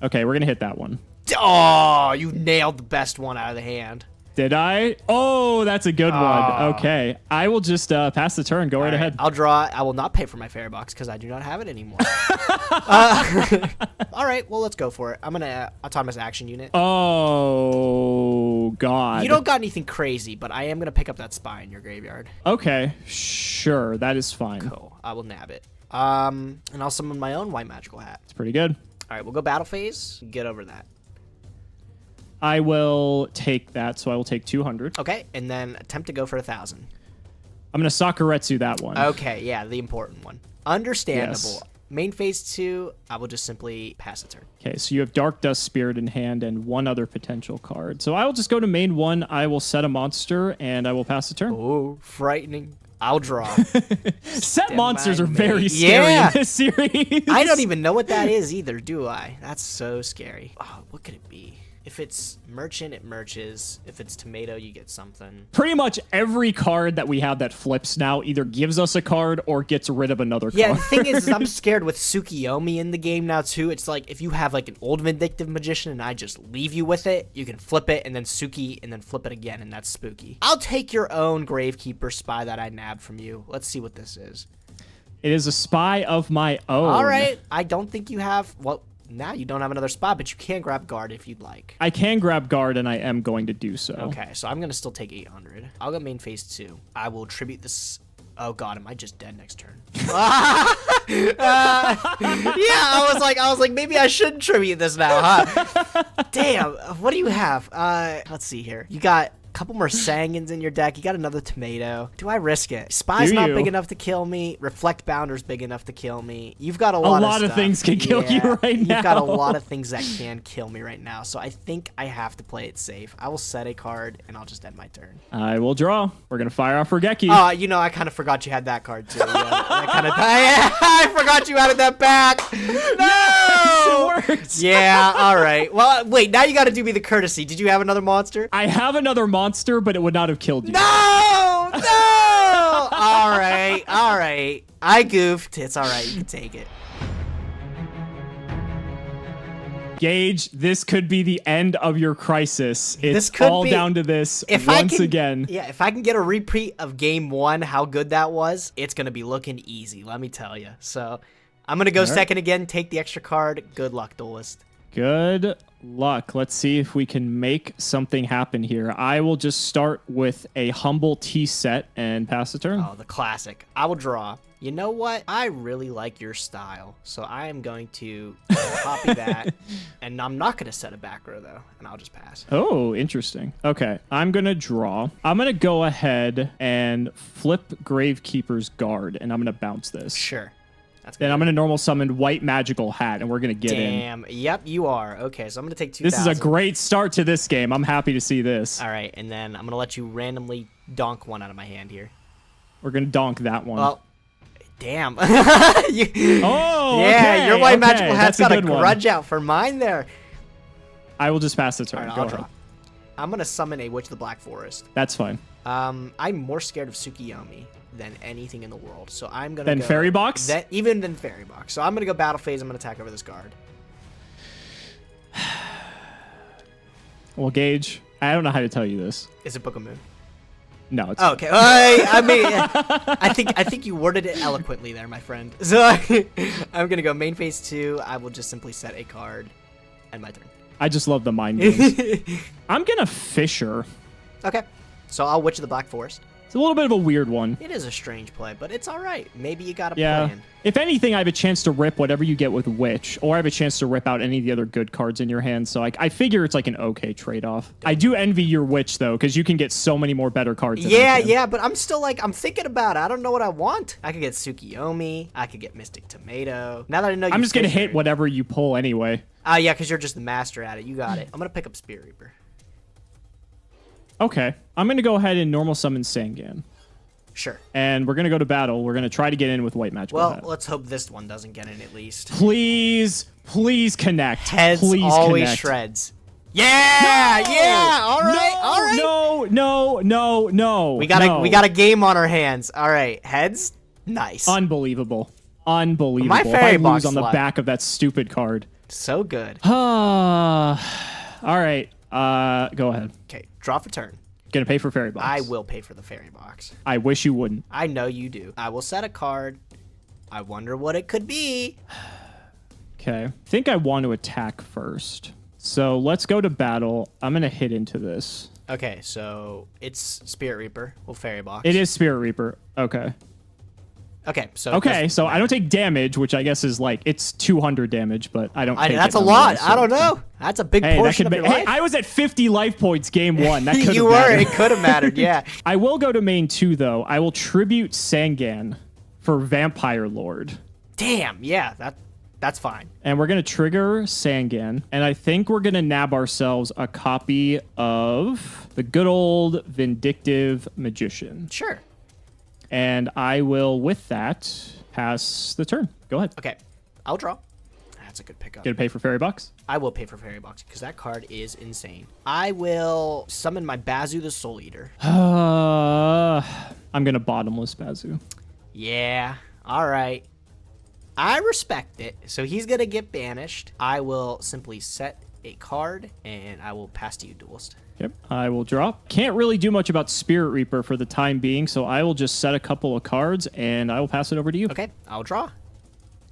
Okay, we're going to hit that one. Oh, you nailed the best one out of the hand. Did I? Oh, that's a good one. Oh. Okay. I will just pass the turn. Go right ahead. I'll draw. I will not pay for my fairy box because I do not have it anymore. All right, well, let's go for it. I'm going to autonomous action unit. Oh, God. You don't got anything crazy, but I am going to pick up that spy in your graveyard. Okay. Sure. That is fine. Cool. I will nab it. And I'll summon my own white magical hat. It's pretty good. All right, we'll go battle phase. Get over that. I will take that, so I will take 200. Okay, and then attempt to go for 1,000. I'm going to Sakuretsu that one. Okay, yeah, the important one. Understandable. Yes. Main phase 2, I will just simply pass a turn. Okay, so you have Dark Dust Spirit in hand and one other potential card. So I will just go to main 1. I will set a monster, and I will pass the turn. Oh, frightening. I'll draw. Set monsters are by very me. scary Yeah. in this series. I don't even know what that is either, do I? That's so scary. Oh, what could it be? If it's merchant, it merches. If it's tomato, you get something. Pretty much every card that we have that flips now either gives us a card or gets rid of another Yeah, card. the thing is I'm scared with Tsukiyomi in the game now, too. It's like if you have like an old Vindictive Magician and I just leave you with it, you can flip it and then Suki and then flip it again, and that's spooky. I'll take your own Gravekeeper spy that I nabbed from you. Let's see what this is. It is a spy of my own. All right. I don't think you have... Well, now you don't have another spot, but you can grab guard if you'd like. I can grab guard, and I am going to do so. Okay, so I'm going to still take 800. I'll go main phase 2. I will tribute this... Oh, God, am I just dead next turn? Yeah, I was like, maybe I should tribute this now, huh? Damn, what do you have? Let's see here. You got... couple more Sangins in your deck. You got another tomato. Do I risk it? Spy's not big enough to kill me. Reflect Bounder's big enough to kill me. You've got a lot of stuff. things can kill you right now. You've got a lot of things that can kill me right now. So I think I have to play it safe. I will set a card and I'll just end my turn. I will draw. We're going to fire off Raigeki. You know, I kind of forgot you had that card too. Yeah, I forgot you added that back. No! It worked. Yeah, all right. Well, wait, now you got to do me the courtesy. Did you have another monster? I have another monster, but it would not have killed you. No! No! All right, all right. I goofed. It's all right. You can take it. Gage, this could be the end of your crisis. It's This could all be. down to this If once again. Yeah, if I can get a repeat of game 1, how good that was, it's going to be looking easy, let me tell you. So I'm going to go second again, take the extra card. Good luck, duelist. Good luck. Let's see if we can make something happen here. I will just start with a humble T set and pass the turn. Oh, the classic. I will draw. You know what? I really like your style, so I am going to copy that, and I'm not going to set a back row, though, and I'll just pass. Oh, interesting. Okay, I'm going to draw. I'm going to go ahead and flip Gravekeeper's Guard, and I'm going to bounce this. Sure. That's Then good. I'm going to normal summon White Magical Hat, and we're going to get in. Damn. Yep, you are. Okay, so I'm going to take 2,000. This is a great start to this game. I'm happy to see this. All right, and then I'm going to let you randomly donk one out of my hand here. We're going to donk that one. Well, damn. Oh, yeah, okay, your White okay. Magical Hat's That's got a good one. grudge out for mine there. I will just pass the turn. All right, Go I'll ahead. draw. I'm going to summon a Witch of the Black Forest. That's fine. I'm more scared of Tsukiyomi than anything in the world, so I'm going to Then go... Fairy Box? Even than Fairy Box. So I'm going to go battle phase. I'm going to attack over this guard. Well, Gage, I don't know how to tell you this. Is it Book of Moon? No, it's Okay. I mean, I think you worded it eloquently there, my friend. So I'm gonna go main phase 2. I will just simply set a card, and my turn. I just love the mind games. I'm gonna Fisher. Okay. So I'll Witch of the Black Forest. It's a little bit of a weird one. It is a strange play, but it's all right. Maybe you got a Yeah. plan. If anything, I have a chance to rip whatever you get with Witch, or I have a chance to rip out any of the other good cards in your hand. So I figure it's like an okay trade-off. I do envy your Witch, though, because you can get so many more better cards than I can. Yeah, but I'm still like, I'm thinking about it. I don't know what I want. I could get Tsukiyomi. I could get Mystic Tomato. Now that I know you I'm just going to hit figured- whatever you pull anyway. Yeah, because you're just the master at it. You got it. I'm going to pick up Spirit Reaper. Okay. I'm going to go ahead and normal summon Sangan. Sure. And we're going to go to battle. We're going to try to get in with white magical Well, hat. let's hope this one doesn't get in at least. Please connect. Heads Please always connect. shreds. Yeah, yeah. All right. No. We got a game on our hands. All right, heads. Nice. Unbelievable. Unbelievable. My If I fairy lose box on the luck. back of that stupid card. So good. All right. Go ahead. Okay, draw for turn. Gonna pay for fairy box. I will pay for the fairy box. I wish you wouldn't. I know you do. I will set a card. I wonder what it could be. Okay. I think I want to attack first. So let's go to battle. I'm gonna hit into this. Okay, so it's Spirit Reaper. We'll fairy box. It is Spirit Reaper. Okay. Okay, so Okay, so I don't take damage, which I guess is like it's 200 damage, but I don't. Take that's it a lot. nonetheless, I don't know. That's a big Hey, that portion could of be. your Hey, life. I was at 50 life points game 1. That could You were. mattered. It could have mattered. Yeah. I will go to main 2 though. I will tribute Sangan for Vampire Lord. Damn. Yeah. That's fine. And we're going to trigger Sangan. And I think we're going to nab ourselves a copy of the good old Vindictive Magician. Sure. And I will, with that, pass the turn. Go ahead. Okay. I'll draw. That's a good pickup. Gonna pay for fairy box? I will pay for fairy box because that card is insane. I will summon my Bazu the Soul Eater. I'm going to bottomless Bazu. Yeah. All right. I respect it. So he's going to get banished. I will simply set a card and I will pass to you, Duelist. Yep, I will drop. Can't really do much about Spirit Reaper for the time being, so I will just set a couple of cards and I will pass it over to you. Okay. I'll draw.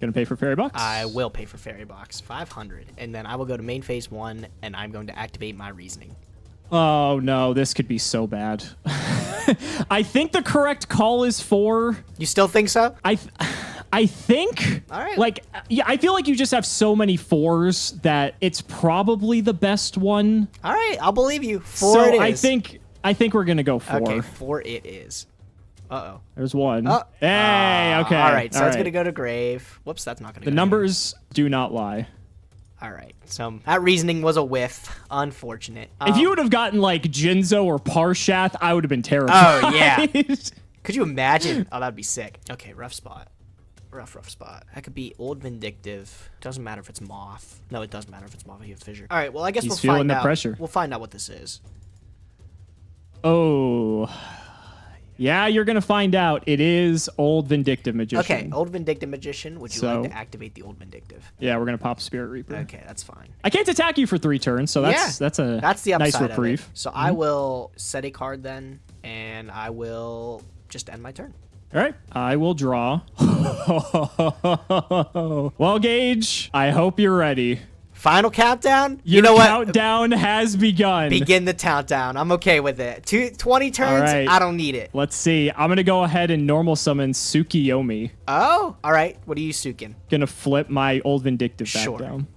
Gonna pay for fairy box? I will pay for fairy box 500 and then I will go to main phase 1 and I'm going to activate my reasoning. Oh no, this could be so bad. I think the correct call is 4. You still think so? I think. All right. Like, yeah, I feel like you just have so many 4s that it's probably the best one. All right. I'll believe you. 4 So it is. I think we're gonna go 4. Okay. 4 it is. Uh-oh. There's 1. Oh. Hey, okay. All right. So all it's right. going to go to grave. Whoops. That's not going to go The to numbers do not lie. All right. So that reasoning was a whiff. Unfortunate. If you would have gotten like Jinzo or Parshath, I would have been terrified. Oh, yeah. Could you imagine? Oh, that'd be sick. Okay, rough spot. Rough spot. That could be Old Vindictive. Doesn't matter if it's Moth. No, it doesn't matter if it's Moth. You have Fissure. All right, well, I guess He's we'll feeling find the out. pressure. We'll find out what this is. Oh. Yeah, you're going to find out. It is Old Vindictive Magician. Okay, Old Vindictive Magician. Would you So- like to activate the Old Vindictive? Yeah, we're going to pop Spirit Reaper. Okay, that's fine. I can't attack you for 3 turns, so that's Yeah, a That's the upside nice reprieve. of it. So I will set a card then, and I will just end my turn. All right, I will draw. Well, Gage, I hope you're ready. Final countdown? Your You know what? countdown has begun. Begin the countdown. I'm okay with it. 20 turns? right. I don't need it. Let's see. I'm going to go ahead and normal summon Tsukiyomi. Oh, all right. What are you suking? Gonna flip my Old Vindictive back Sure. down.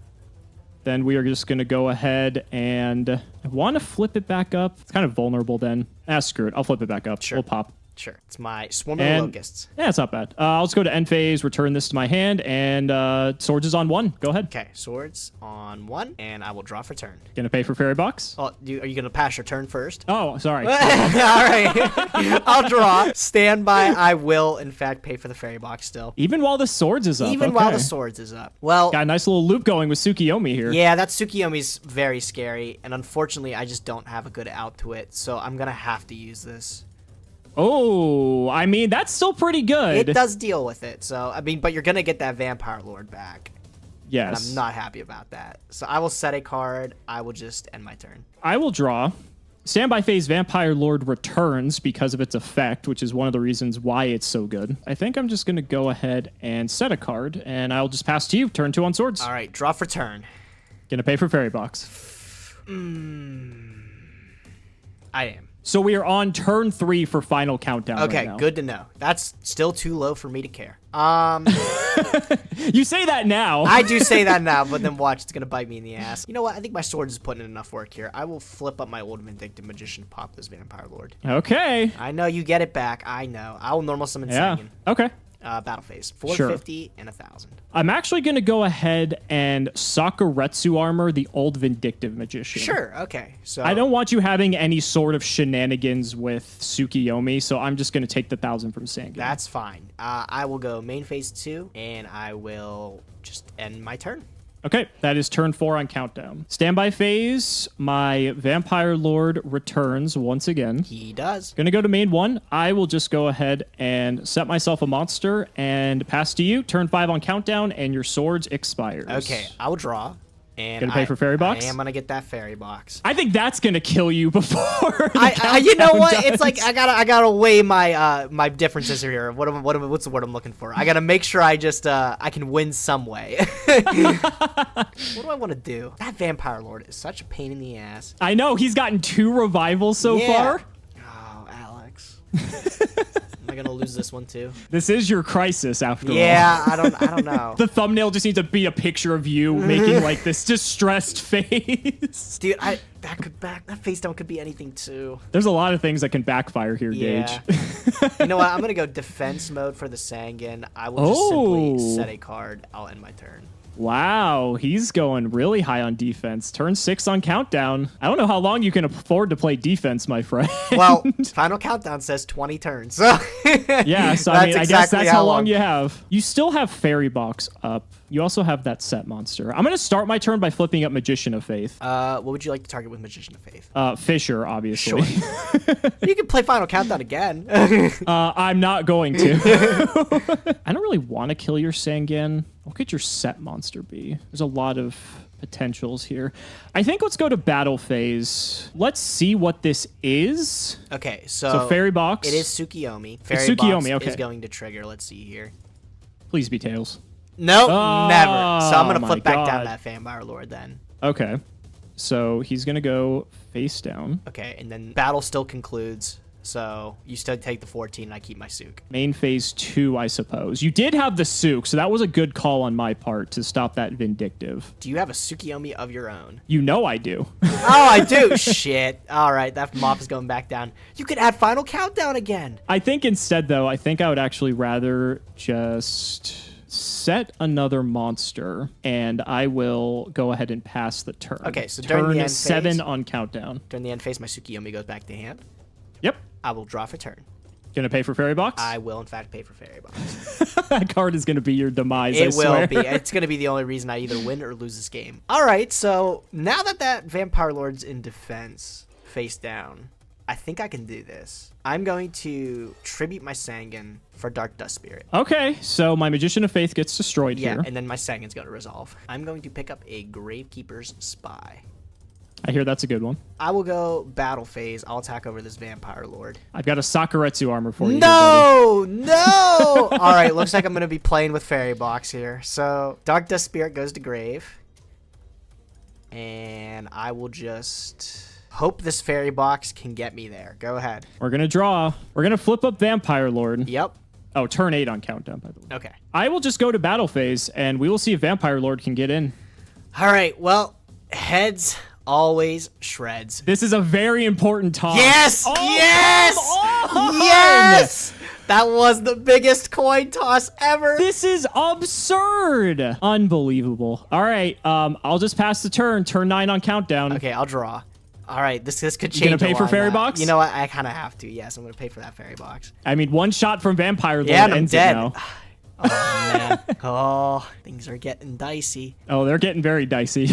Then we are just gonna go ahead and I want to flip it back up. It's kind of vulnerable then. Screw it. I'll flip it back up. Sure. We'll pop. Sure. It's my Swarm of And- Locusts. Yeah, it's not bad. I'll just go to end phase, return this to my hand, and Swords is on 1. Go ahead. Okay, swords on 1, and I will draw for turn. Gonna pay for fairy box. Oh, are you going to pass your turn first? Oh, sorry. All right. I'll draw. Stand by. I will, in fact, pay for the fairy box still. Even while the swords is up. Even while okay. the swords is up. Well, Got a nice little loop going with Tsukiyomi here. yeah, that Tsukiyomi's very scary, and unfortunately, I just don't have a good out to it, so I'm going to have to use this. Oh, I mean, that's still pretty good. It does deal with it, so, I mean, but you're going to get that Vampire Lord back, and Yes. I'm not happy about that. So I will set a card. I will just end my turn. I will draw. Standby phase Vampire Lord returns because of its effect, which is one of the reasons why it's so good. I think I'm just going to go ahead and set a card, and I'll just pass to you. Turn 2 on swords. All right, draw for turn. Gonna pay for Fairy Box. I am. So we are on turn 3 for final countdown. Okay, right now. good to know. That's still too low for me to care. You say that now. I do say that now, but then watch, it's gonna bite me in the ass. You know what? I think my sword is putting in enough work here. I will flip up my old Vindictive Magician to pop this Vampire Lord. Okay. I know you get it back. I know. I will normal summon Yeah. Sangan. Okay. Battle phase 450 and 1,000. I'm actually going to go ahead and Sakuretsu armor the old Vindictive Magician. Sure. Okay. So I don't want you having any sort of shenanigans with Tsukiyomi, so I'm just going to take the 1,000 from Sangan. That's fine. I will go main phase 2, and I will just end my turn. Okay, that is turn 4 on countdown. Standby phase, my Vampire Lord returns once again. He does. Gonna go to main 1. I will just go ahead and set myself a monster and pass to you. Turn 5 on countdown, and your swords expires. Okay, I will draw. And Gonna pay for Fairy Box? I am gonna get that Fairy Box. I think that's gonna kill you before. You know what? It's like I gotta weigh my my differences here. What's the word I'm looking for? I gotta make sure I just I can win some way. What do I want to do? That Vampire Lord is such a pain in the ass. I know he's gotten 2 revivals so far. Oh, Alex. Am I gonna lose this one too? This is your crisis after all. Yeah, I don't know. The thumbnail just needs to be a picture of you making like this distressed face. Dude, that face down could be anything too. There's a lot of things that can backfire here, Yeah. Gage. You know what? I'm gonna go defense mode for the Sangan. I will just simply set a card. I'll end my turn. Wow, he's going really high on defense. Turn 6 on countdown. I don't know how long you can afford to play defense, my friend. Well, final countdown says 20 turns. So yeah, so I guess that's how long you have. You still have Fairy Box up. You also have that set monster. I'm going to start my turn by flipping up Magician of Faith. What would you like to target with Magician of Faith? Fisher, obviously. Sure. You can play final countdown again. I'm not going to. I don't really want to kill your Sangan. What could your set monster be? There's a lot of potentials here. I think let's go to battle phase. Let's see what this is. Okay, so Fairy Box. It is Tsukiyomi. Fairy Tsukiyomi, Box okay. is going to trigger. Let's see here. Please be Tails. Nope, Oh, never. So I'm going to flip back God. down that Vampire Lord then. Okay. So he's going to go face down. Okay, and then battle still concludes. So you still take the 14 and I keep my Sook. Main phase 2, I suppose. You did have the Sook, so that was a good call on my part to stop that Vindictive. Do you have a Tsukiyomi of your own? You know I do. Oh, I do? Shit. All right, that mop is going back down. You could add final countdown again. I think instead, though, I think I would actually rather just set another monster, and I will go ahead and pass the turn. Okay, so during the turn end 7 phase- on countdown. During the end phase, my Tsukiyomi goes back to hand. Yep. I will draw for turn. Gonna pay for Fairy Box? I will, in fact, pay for Fairy Box. That card is gonna be your demise, I It will swear. be. It's going to be the only reason I either win or lose this game. All right, so now that Vampire Lord's in defense, face down, I think I can do this. I'm going to tribute my Sangan for Dark Dust Spirit. Okay, so my Magician of Faith gets destroyed Yeah, here. and then my Sangan's going to resolve. I'm going to pick up a Gravekeeper's Spy. I hear that's a good one. I will go battle phase. I'll attack over this Vampire Lord. I've got a Sakuretsu armor for you. No! No! All right, looks like I'm going to be playing with Fairy Box here. So Dark Dust Spirit goes to grave. And I will just hope this Fairy Box can get me there. Go ahead. We're gonna draw. We're gonna flip up Vampire Lord. Yep. Oh, turn 8 on countdown, by the way. Okay. I will just go to battle phase, and we will see if Vampire Lord can get in. All right, well, heads always shreds. This is a very important toss. Yes! Oh, yes! come on! Yes! That was the biggest coin toss ever. This is absurd. Unbelievable. All right, I'll just pass the turn. Turn 9 on countdown. Okay, I'll draw. All right, this could change. You gonna pay a for lot Fairy now. Box? You know what? I kind of have to. Yes, I'm gonna pay for that Fairy Box. I mean, one shot from Vampire Lord Yeah, and I'm ends dead. it now. Oh man. Oh, things are getting dicey. Oh, they're getting very dicey.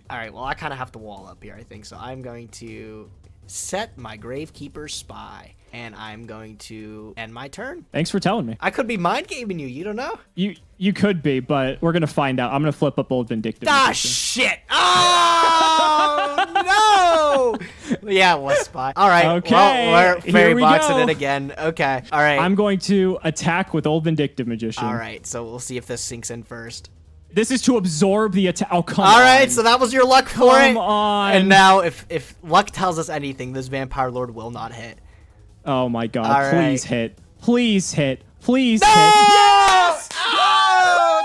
All right, well, I kind of have to wall up here, I think. So I'm going to set my Gravekeeper's Spy, and I'm going to end my turn. Thanks for telling me. I could be mind gaming you. You don't know? You could be, but we're gonna find out. I'm gonna flip up old Vindictive. Ah, Magician. shit! Oh no! Yeah, it was spy. All right. Okay, Well, we're here fairy we boxing go. it again. Okay. All right. I'm going to attack with Old Vindictive Magician. All right. So we'll see if this sinks in first. This is to absorb the attack. Oh, come on. All right. So that was your luck for it. Come on. And now, if luck tells us anything, this Vampire Lord will not hit. Oh, my God. All Please right. hit. Please hit. Please hit. Yes! Oh!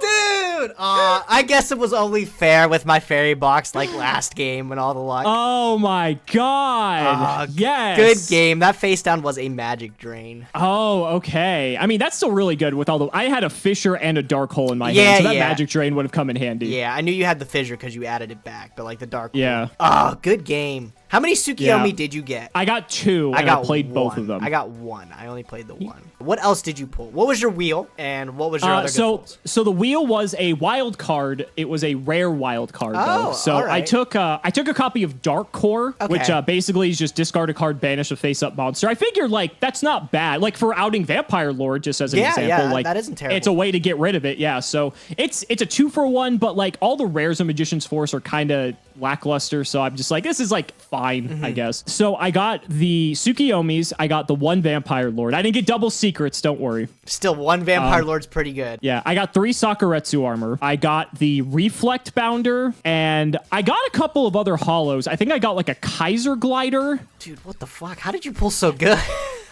Dude! I guess it was only fair with my fairy box like last game and all the luck. Oh, my God. Yes. Good game. That face down was a magic drain. Oh, okay. I mean, that's still really good with all the... I had a Fissure and a Dark Hole in my Yeah, hand, so that yeah. Magic Drain would have come in handy. Yeah, I knew you had the fissure because you added it back, but like the dark. Yeah. Oh, good game. How many Tsukiyomi did you get? I got 2, and I played both of them. I got 1. I only played the 1. What else did you pull? What was your wheel, and what was your other good pulls? So the wheel was a wild card. It was a rare wild card, though. So all right. I took a copy of Dark Core, which Okay. basically is just discard a card, banish a face-up monster. I figured, like, that's not bad. Like, for outing Vampire Lord, just as an example. Yeah, like, that isn't terrible. It's a way to get rid of it, yeah. So it's a 2-for-1, but, like, all the rares of Magician's Force are kind of lackluster, so I'm just like, this is, like, fine, I guess. So I got the Tsukiyomis, I got the 1 Vampire Lord. I didn't get double secrets, don't worry. Still, 1 Vampire Lord's pretty good. Yeah, I got 3 Sakuretsu armor. I got the Reflect Bounder, and I got a couple of other hollows. I think I got like a Kaiser Glider. Dude, what the fuck? How did you pull so good?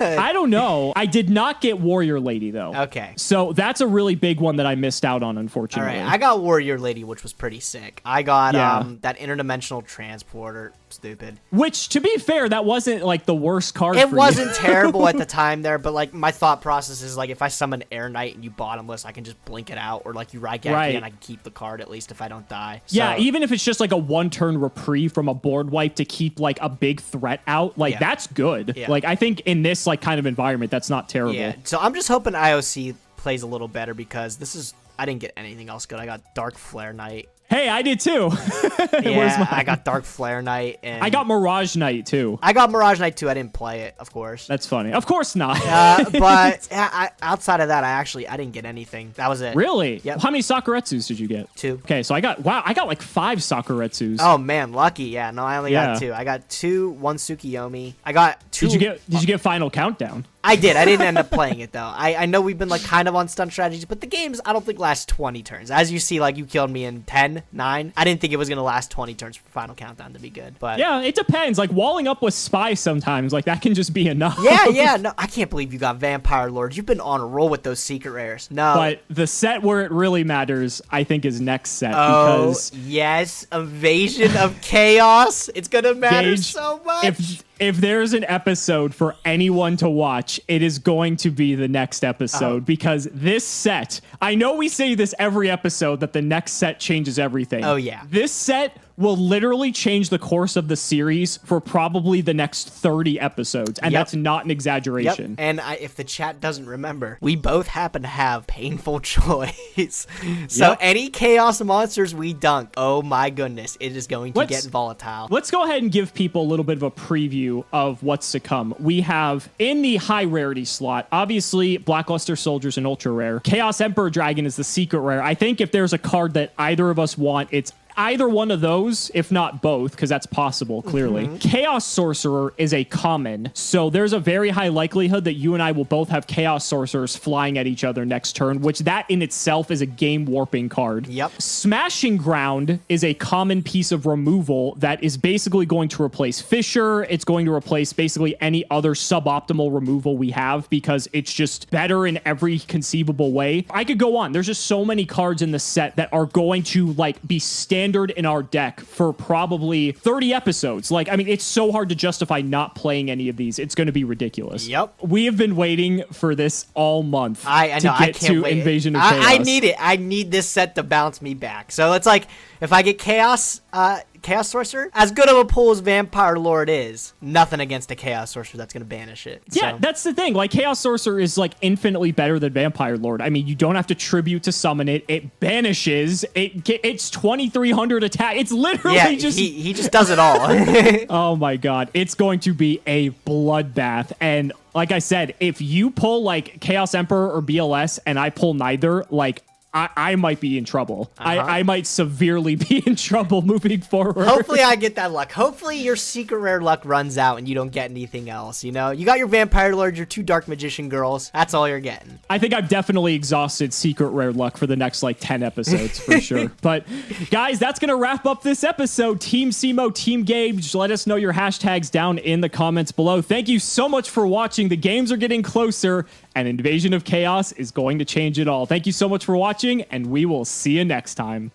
I don't know. I did not get Warrior Lady, though. Okay. So that's a really big one that I missed out on, All unfortunately. right, I got Warrior Lady, which was pretty sick. I got Yeah. that interdimensional transporter. Stupid. Which, to be fair, that wasn't like the worst card It for wasn't terrible at the time there, but like my thought process is like if I summon Air Knight and you bottomless, I can just blink it out, or like you Raigeki Right. and I can keep the card at least if I don't die. Yeah, So, even if it's just like a 1-turn reprieve from a board wipe to keep like a big threat out, like Yeah. that's good. Yeah. Like I think in this like kind of environment, that's not terrible. yeah. So I'm just hoping IOC plays a little better because this is I didn't get anything else good. I got Dark Flare Knight. Hey, I did too. Where's Yeah, mine? I got Dark Flare Knight and I got Mirage Knight too. I got Mirage Knight too. I didn't play it, of course. That's funny. Of course not. But yeah, outside of that, I didn't get anything. That was it. Really? Yep. How many Sakuretsus did you get? 2. Okay, so I got like 5 Sakuretsus. Oh man, lucky. Yeah, no, I only Yeah. got 2. I got 2, 1 Tsukiyomi. I got 2. Did you get Final Countdown? I did. I didn't end up playing it though. I know we've been like kind of on stun strategies, but the games I don't think last 20 turns. As you see, like you killed me in 10, 9. I didn't think it was gonna last 20 turns for Final Countdown to be good. But Yeah, it depends. Like walling up with Spy sometimes, like that can just be enough. yeah. No, I can't believe you got Vampire Lord. You've been on a roll with those secret rares. No. But the set where it really matters, I think, is next set Oh, because yes, Invasion of Chaos. It's gonna matter Gage, so much. if there's an episode for anyone to watch, it is going to be the next episode because this set, I know we say this every episode that the next set changes everything. Oh, yeah. This set will literally change the course of the series for probably the next 30 episodes, and Yep. that's not an Yep. exaggeration. And if the chat doesn't remember, we both happen to have painful choice. So Yep. any chaos monsters we dunk, oh my goodness, it is going to Let's- get volatile. Let's go ahead and give people a little bit of a preview of what's to come. We have in the high rarity slot, obviously Blackluster Soldiers and Ultra Rare. Chaos Emperor Dragon is the secret rare. I think if there's a card that either of us want, it's either one of those, if not both, because that's possible, clearly. Chaos Sorcerer is a common, so there's a very high likelihood that you and I will both have Chaos Sorcerers flying at each other next turn, which that in itself is a game warping card. Yep. Smashing Ground is a common piece of removal that is basically going to replace Fissure. It's going to replace basically any other suboptimal removal we have because it's just better in every conceivable way. I could go on. There's just so many cards in the set that are going to like be standard in our deck for probably 30 episodes. Like, I mean, it's so hard to justify not playing any of these. It's going to be ridiculous. Yep. We have been waiting for this all month I know, to I get can't to wait. Invasion of Chaos. I need it. I need this set to bounce me back. So it's like if I get Chaos Sorcerer, as good of a pull as Vampire Lord is, nothing against a Chaos Sorcerer that's going to banish it. Yeah, So- that's the thing. Like, Chaos Sorcerer is, like, infinitely better than Vampire Lord. I mean, you don't have to tribute to summon it. It banishes. It's 2,300 attack. It's literally yeah, just... he just does it all. Oh, my God. It's going to be a bloodbath. And like I said, if you pull, like, Chaos Emperor or BLS and I pull neither, like... I might be in trouble. I might severely be in trouble moving forward. Hopefully I get that luck. Hopefully your secret rare luck runs out and you don't get anything else, you know? You got your Vampire Lord, your 2 Dark Magician girls. That's all you're getting. I think I've definitely exhausted secret rare luck for the next, like, 10 episodes, for sure. But, guys, that's going to wrap up this episode. Team Cimo, Team Gage, let us know your hashtags down in the comments below. Thank you so much for watching. The games are getting closer, and Invasion of Chaos is going to change it all. Thank you so much for watching, and we will see you next time.